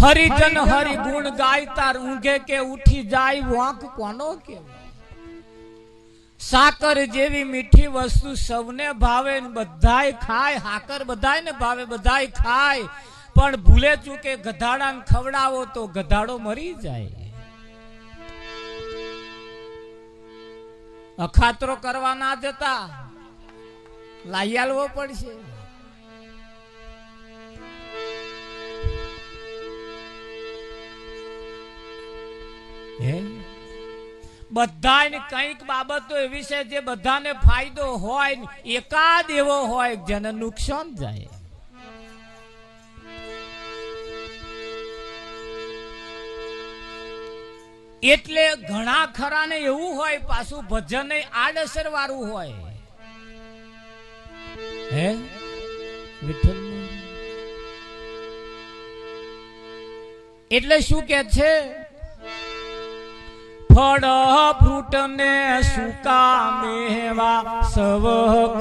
હરિજન હરિ ગુણ ગાયતા ઊંઘે કે ઉઠી જાય વાંક કોનો કેવાય? સાકર જેવી મીઠી વસ્તુ સૌને ભાવે, બધાય ખાય. હાકર બધાયને ભાવે, બધાય ખાય, પણ ભૂલે ચૂકે ગધાડાને ખવડાવો તો ગધાડો મરી જાય. અખાતરો કરવા ના જતા, લાઈ આલવો પડશે. બધાને કઈક બાબતો એવી છે જે બધાને ફાયદો હોય, એકાદ એવો હોય જેને નુકસાન જાય. એટલે ઘણા ખરાને એવું હોય, પાછું ભજન આડઅસર વાળું હોય. હે વિઠ્ઠલ, એટલે શું કે છે? ફળ ફ્રૂટ ને સૂકા મેવા સવ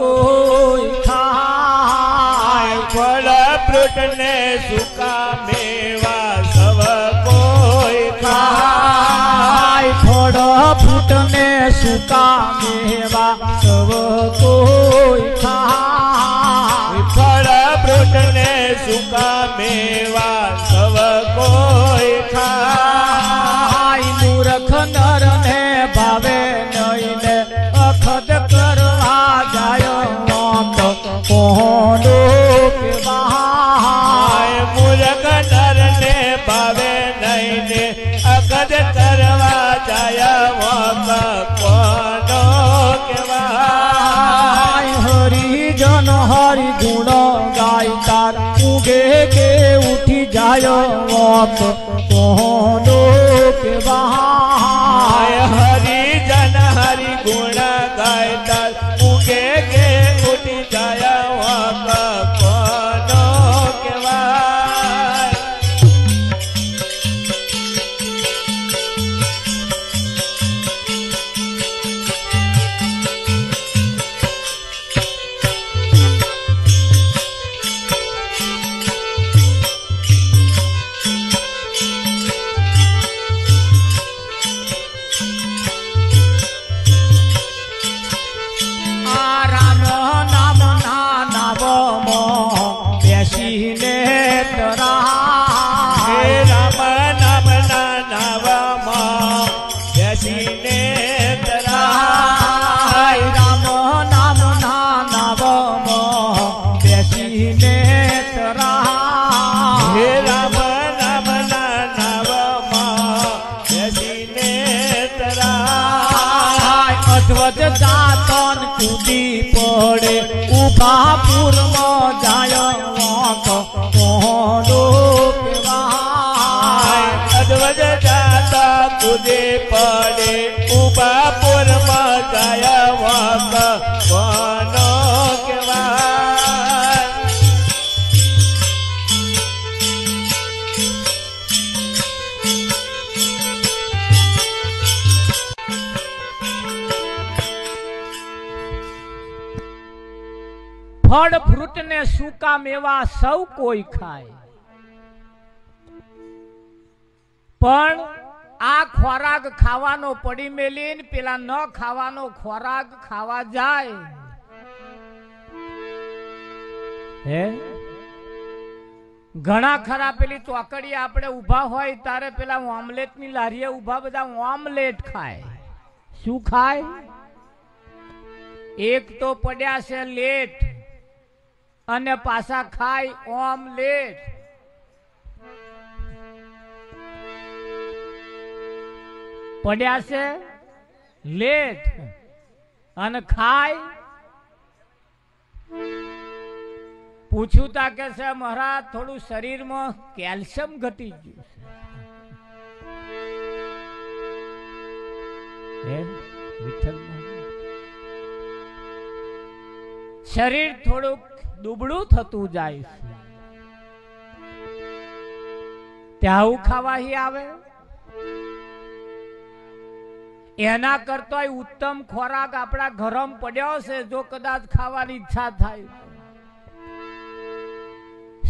કોઈ ખાય. ફળ ફ્રૂટ ને સૂકા મેવા સવ કોઈ ખાય. ફળ ફ્રૂટ ને સૂકા મેવા સવ કોઈ ખાય. ફળ ફ્રૂટ ને સૂકા મેવા સવ કોઈ ખાય. મૂર્ખ નર ને ભાવે નહીં ને અખદ કરવા જાય કોનો કેવાય. મૂર્ખ નર ને ભાવે નહીં ને અખદ કરવા જાય કોનો કેવાય. હરિજન હરિ ગુણ ગાયતા ઊંઘે કે ઉઠી જાય કોનો કેવાય. હરિજન હરિ ગુણ ગાયતા ઊંઘે કે ઉઠી જાય કોનો કેવાય. જાતન કૂદી પડે ઉભાપુર માં જાય કોનો કેવાય. અધવજ જાતા કૂદી પડે ઉભાપુર માં જાય કોનો કેવાય. ફળ ફ્રૂટ ને સૂકા મેવા સૌ કોઈ ખાય, પણ આ ખોરાક ખાવાનો પડી મેલીને પેલા ન ખાવાનો ખોરાક ખાવા જાય. હે ઘણા ખરા પેલી ચોકડી આપણે ઉભા હોય તારે પેલા ઓમલેટ ની લારીએ ઉભા બધા ઓમલેટ ખાય. શું ખાય? એક તો પડ્યા છે લેટ અને પાછા ખાય ઓમલેટ. પડ્યા છે લેટ અને ખાય. પૂછ્યું તા કે છે મહારાજ થોડું શરીરમાં કેલ્શિયમ ઘટી ગયું છે. વિઠ્ઠલ શરીર થોડુંક દુબળું થતું જાય છે, ત્યાં ખાવા આવે. એના કરતા ઉત્તમ ખોરાક આપણા ઘરમાં પડ્યો છે, જો કદાચ ખાવાની ઈચ્છા થાય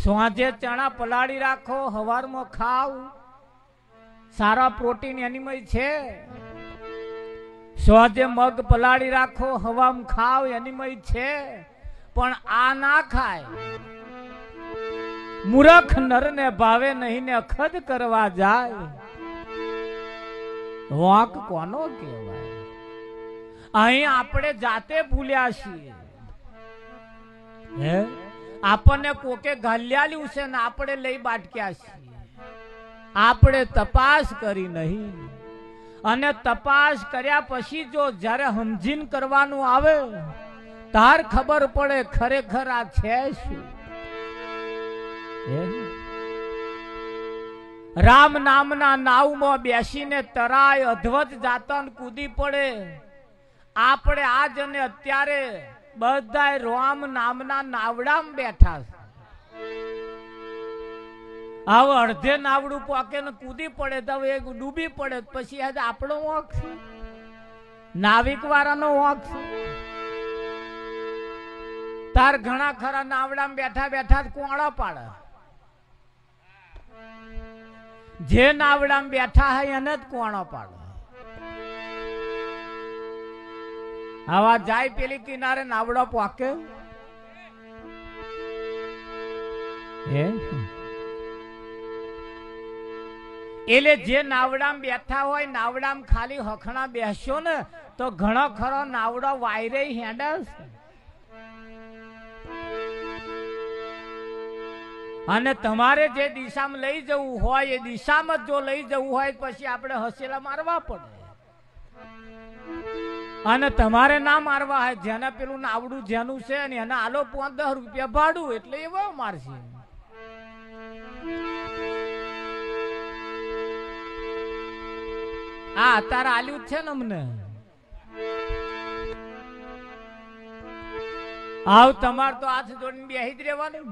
સાંજે ચણા પલાળી રાખો, હવારમાં ખાવ, સારા પ્રોટીન એનીમય છે. સાંજે મગ પલાળી રાખો, હવામાં ખાવ, એનીમય છે. પણ આ ના ખાય. મૂર્ખ નરને ભાવે નહીં ને અખદ કરવા જાય. વાંક કોનો કહેવાય? અહીં આપણે જાતે ભૂલ્યા છીએ. હે, આપણને કોકે ઘાલ્યાલ્યું છે ને આપણે લઈ બાટક્યા છીએ. આપણે તપાસ કરી નહીં. અને તપાસ કર્યા પછી જો જ્યારે સમજીને કરવાનું આવે તાર ખબર પડે ખરેખર આ છે શું. રામ નામના નાવમાં બેસીને તરાય અધવત જાતન કૂદી પડે. આપણે આજ અને અત્યારે બધા રામ નામના નાવડામાં બેઠા છે. હવે અડધે નાવડું પોકે ને કૂદી પડે તો હવે ડૂબી પડે પછી આજે આપણો વાંક છે, નાવિક વાળાનો વાંક છે. તાર ઘણા ખરા નાવડામાં બેઠા બેઠા કોણો પાડે. જે નાવડામાં બેઠા હોય એને જ કોણો પાડે. આવા જાય પેલી કિનારે નાવડો પોકે. એટલે જે નાવડામાં બેઠા હોય, નાવડામાં ખાલી હખણા બેસ્યો ને તો ઘણો ખરો નાવડો વાયરે હેંડે છે. અને તમારે જે દિશામાં લઈ જવું હોય એ દિશામાં જો લઈ જવું હોય પછી આપણે હસેલા મારવા પડે. અને તમારે ના મારવા હોય, જેને પેલું નાવડું જેનું છે ને એને આલો 5-10 રૂપિયા ભાડું એટલે એવો મારશે. આ તારા આલ્યું છે ને અમને. આવ તમાર તો હાથ જોડીને બેહી જ રહેવાનું.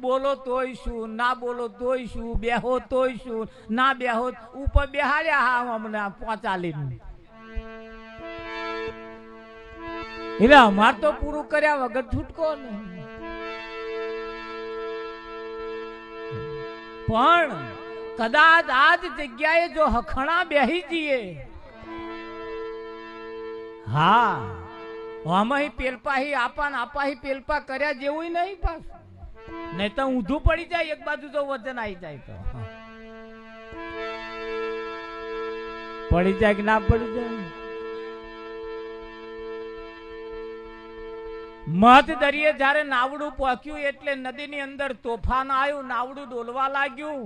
બોલો તોય શું, ના બોલો તોય શું, બેહો તોય શું, ના બેહો ઉપર બેહાડ્યા. હા અમને 45. એટલે અમાર તો પૂરું કર્યા વગર છૂટકો નહીં. પણ કદાચ આ જ જગ્યાએ જો હખણા બેહી જઈએ, હા આમાં પેલપાહી આપાહી પેલપા કર્યા જેવું નહીં પાછું. નહીં તો ઊંધું પડી જાય, એક બાજુ તો વજન આવી જાય તો પડી જાય કે ના પડી જાય. મધ દરિયે જયારે નાવડું પહોંચ્યું એટલે નદીની અંદર તોફાન આવ્યું. નાવડું ડોલવા લાગ્યું,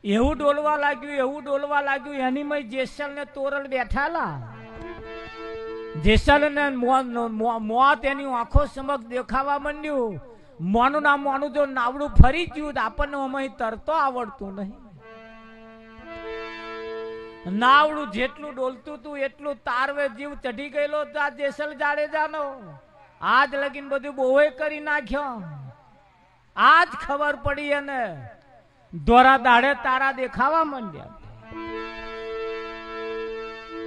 એવું ડોલવા લાગ્યું એનીમય જેસલ ને તોરલ બેઠાલા. જેસલ ને મોત એની આંખો સમક્ષ દેખાવા માંડ્યું. મોનું ના મોનું જો નાવડું ફરી ગયું તો આપણને અમે તરતો આવડતું નહીં. નાવડું જેટલું ડોલતું હતું એટલું તારવે જીવ ચઢી ગયેલો જેસલ જાડેજાનો. આજ લગીન બધું બોવે કરી નાખ્યો. આજ ખબર પડી અને દોરા દાડે તારા દેખાવા માંડ્યા.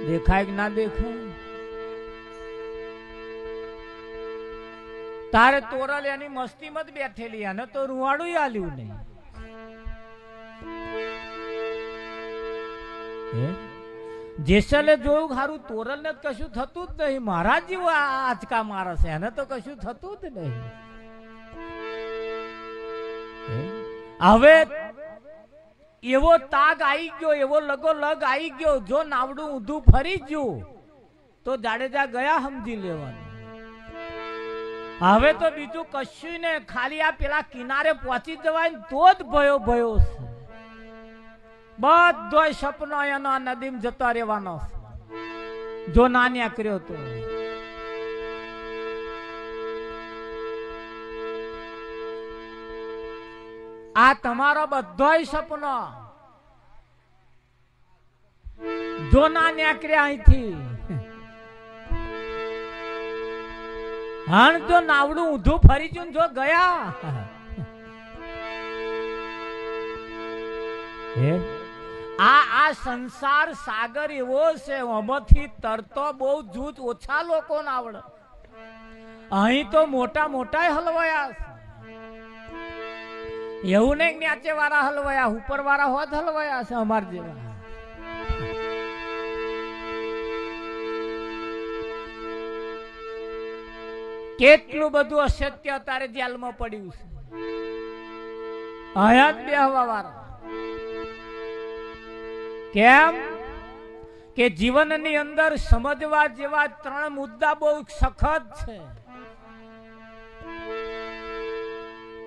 દેખાય કે ના દેખાય? તારે તોરલ એની મસ્તી મત બેઠેલી, અને તો રૂવાડું આલ્યું નહીં. જેસલે જોયું સારું તોરલ ને કશું થતું જ નહીં. મારા જેવો આંચકા મારે છે, એને તો કશું થતું જ નહીં. હવે એવો તાગ આવી ગયો, એવો લગો લગ આવી ગયો. જો નાવડું ઊંધું ફરી ગયું તો જાડેજા ગયા સમજી લેવાનું. હવે તો બીજું કશું ને, ખાલી આ પેલા કિનારે પહોંચી જવાય તો જ ભયો છે. બધો સપનો એનો નદીમાં જતો રહેવાનો જો નાન્યા કર્યો તો. આ તમારો બધો સપનો જો નાન્યા કર્યા અહીંથી. હણ જો નાવડું ઊંધું ફરી ગયું જો ગયા. આ સંસાર સાગર એવો છે, આમાંથી તરતો બહુ જૂથ ઓછા લોકો ના આવડે. અહીં તો મોટા મોટા હલવાયા છે. એવું નહીં ન્યાચે વાળા હલવાયા, ઉપર વાળા હોત હલવાયા છે અમાર જેવા. કેટલું બધું અસત્ય અત્યારે જેલમાં પડ્યું છે. હયાત બેહવા વાળા કેમ કે જીવનની અંદર સમજવા જેવા 3 મુદ્દા બહુ સખત છે.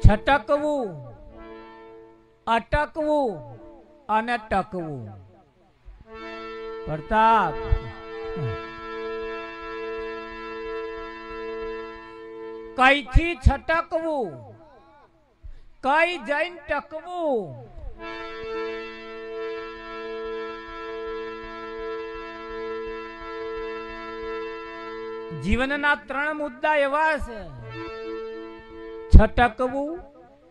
છટકવું, અટકવું અને ટકવું. પ્રતાપ, કઈથી છટકવું, કઈ જઈને ટકવું. જીવનના 3 મુદ્દા એવા છે: છટકવું,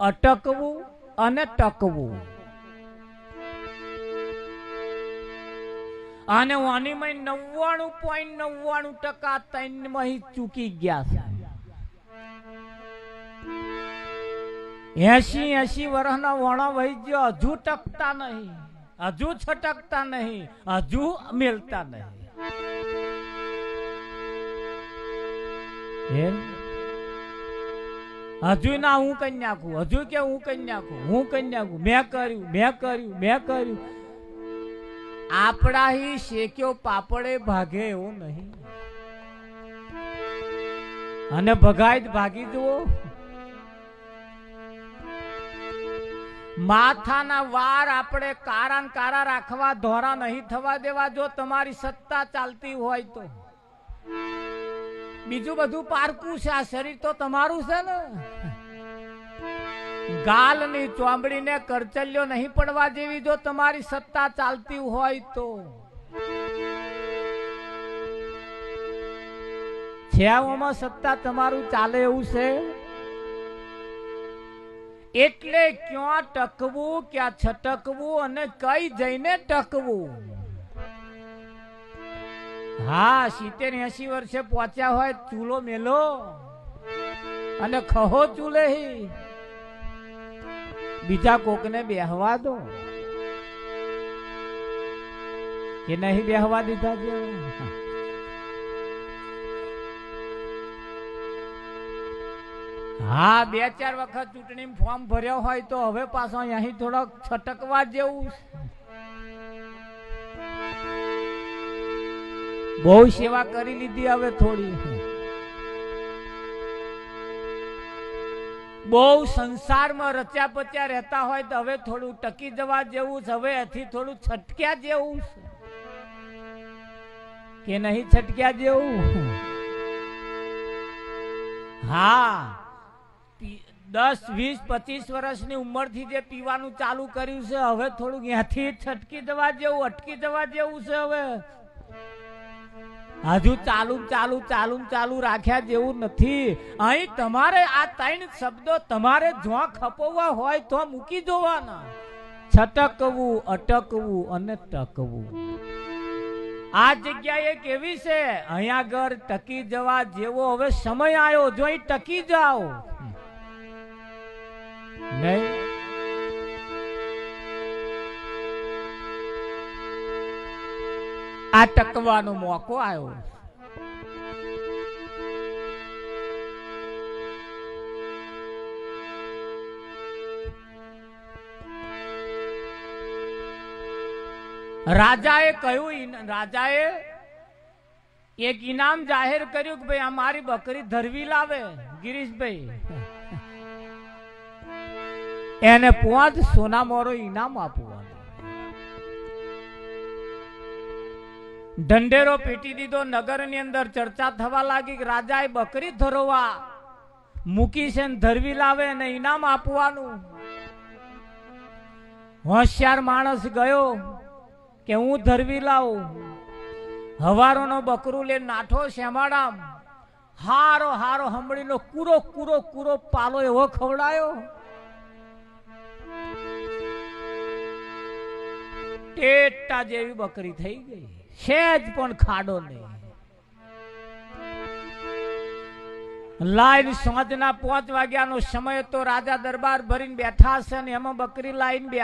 અટકવું અને ટકવું. અને વાનીમાં 99.99% 3 માં ચૂકી ગયા છે. 80 વર્ષના વણા વહી ગયો, હજુ ટકતા નહીં, હજુ છટકતા નહીં, હજુ મેલતા નહીં. હજુ ના હું કઈ નાખું, હજુ કે હું કઈ નાખું, હું કઈ નાખું, મેં કર્યું, મેં કર્યું, મેં કર્યું. આપણા હી શેક્યો પાપડે ભાગે એવું નહીં. અને ભગાય ભાગી જુઓ. માથાના વાર આપણે કારા કારા રાખવા, ધોરા નહીં થવા દેવા. જો તમારી સત્તા ચાલતી હોય તો બીજું બધું પારકું છે. આ શરીર તો તમારું છે ને. ગાલની ચોંબડીને કરચલ્યો નહીં પડવા જેવી જો તમારી સત્તા ચાલતી હોય તો. છેવામાં સત્તા તમારું ચાલે એવું છે. એટલે ક્યાં ટકવું, ક્યાં છટકવું અને કઈ જઈને ટકવું. હા, 70-80 વર્ષે પહોંચ્યા હોય, ચૂલો મેલો અને ખહો ચૂલે. બીજા કોકને બેહવા દો કે નહીં બેહવા દીધા છે. હા, 2-4 વખત ચૂંટણી ફોર્મ ભર્યો હોય તો હવે પાછો અહીં થોડોક છટકવા જેવું. બહુ સેવા કરી લીધી, હવે થોડી બહુ સંસારમાં રચ્યા પચ્યા રહેતા હોય તો હવે થોડું ટકી જવા જેવું છે. હવે એથી થોડું છટક્યા જેવું છે કે નહીં છટક્યા જેવું. હા, 10, 20, 25 વર્ષની ઉંમરથી જે પીવાનું ચાલુ કર્યું છે, હવે થોડું ત્યાંથી છટકી જવા જેવું, અટકી જવા જેવું છે. હવે હજુ ચાલુ ચાલુ ચાલુ ચાલુ રાખ્યા જેવું નથી. અહીં તમારે આ 3 શબ્દો તમારે જો ખપવવા હોય તો મૂકી જોવાના: છટકવું, અટકવું અને ટકવું. આ જગ્યાએ કેવી છે? અહીંયા આગળ ટકી જવા જેવો હવે સમય આવ્યો. જો અહીં ટકી જાઓ નહીં, આ ટકવાનો મોકો આવ્યો. રાજાએ કહ્યું, રાજાએ એક ઇનામ જાહેર કર્યું કે ભાઈ અમારી બકરી ધરવી લાવે ગિરીશભાઈ, એને 5 સોના મોરો ઇનામ આપવાનું. ઢંઢેરો પીટી દીધો. નગરની અંદર ચર્ચા થવા લાગી કે રાજાએ બકરી ધરવા મૂકી છે, ધરવી લાવે અને ઇનામ આપવાનું. હોશિયાર માણસ ગયો કે હું ધરવી લાવું. હવારોનો બકરું લે નાઠો શેમાડામ, હારો હારો હમણીનો કુરો કુરો કુરો પાલો એવો ખવડાયો. ટેટા જેવી બકરી થઈ ગઈ, સેજ પણ ખાડો નહીં. લાઈન સાંજના 5 વાગ્યાનો સમય તો રાજા દરબાર ભરીને બેઠા છે ને એમાં બકરી લાઈન બે